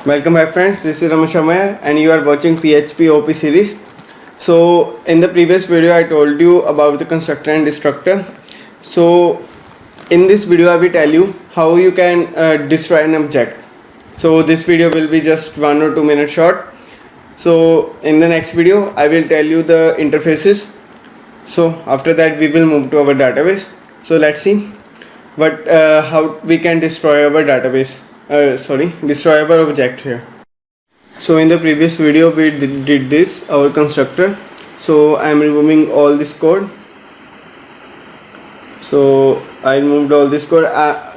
Welcome back friends, this is Ramesh Amaya and you are watching PHP OP series. So in the previous video I told you about the constructor and destructor. So in this video I will tell you how you can destroy an object. So this video will be just 1 or 2 minutes short. So in the next video I will tell you the interfaces. So after that we will move to our database. So let's see what how we can destroy our database. Destroy our object here. So in the previous video we did this, our constructor. So I am removing all this code. So I removed all this code. I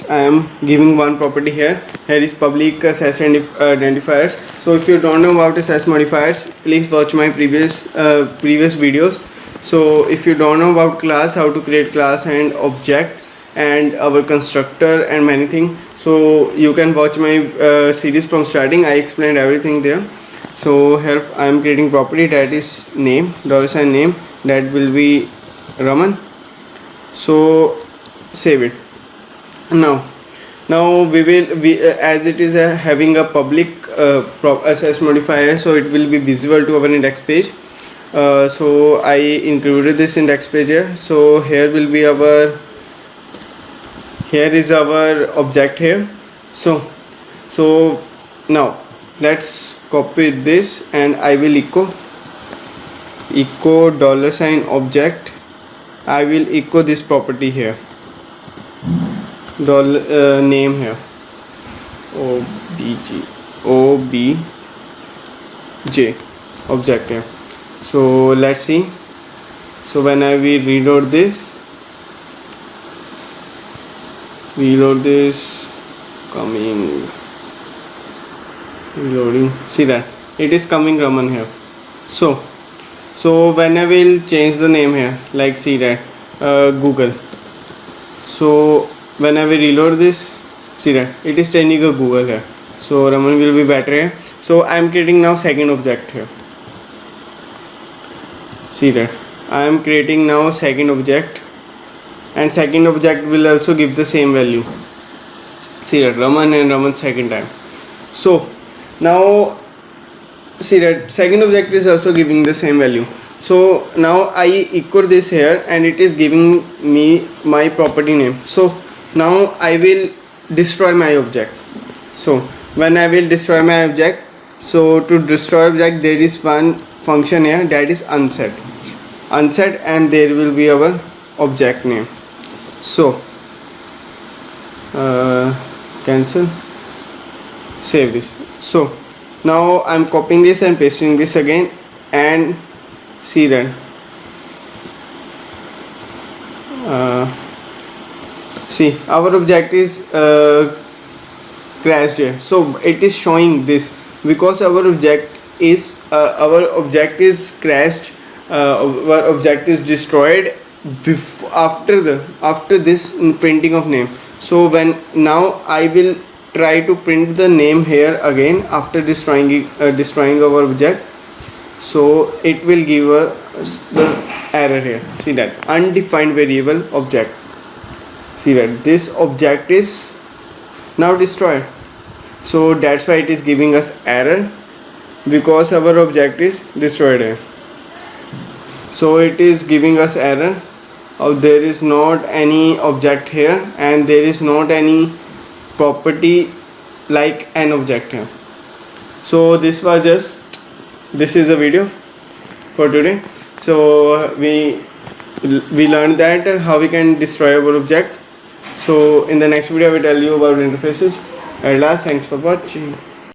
am giving one property here. Here is public SS identifiers. So if you don't know about SS modifiers, please watch my previous videos. So if you don't know about class, how to create class and object and our constructor and many things, so you can watch my series from starting. I explained everything there. So here I am creating property that is name, $ name, that will be Raman. So save it. Now we as it is having a public SS modifier, so it will be visible to our index page. So I included this index page here. So here will be our, here is our object here. So now let's copy this and I will echo $object. I will echo this property here, name here, obj object here. So let's see. So when I will reload this, coming, reloading, see that it is coming Raman here. So when I will change the name here, like see that Google. So when I will reload this, see that it is changing a Google here. So Raman will be better here. So I am creating now second object here. See that I am creating now second object, and second object will also give the same value. See that Raman and Raman second time. So now see that second object is also giving the same value. So now I echo this here and it is giving me my property name. So now I will destroy my object. So when I will destroy my object, so to destroy object there is one function here, that is unset, and there will be our object name. So cancel, save this. So now I'm copying this and pasting this again, and see that see our object is crashed here. So it is showing this because our object is crashed, our object is destroyed after this printing of name. So when now I will try to print the name here again after destroying our object. So it will give us the error here. See that undefined variable object. See that this object is now destroyed. So that's why it is giving us error, because our object is destroyed here. So it is giving us error. There is not any object here and there is not any property like an object here. So this is a video for today. So we learned that how we can destroy our object. So in the next video I will tell you about interfaces. At last, thanks for watching.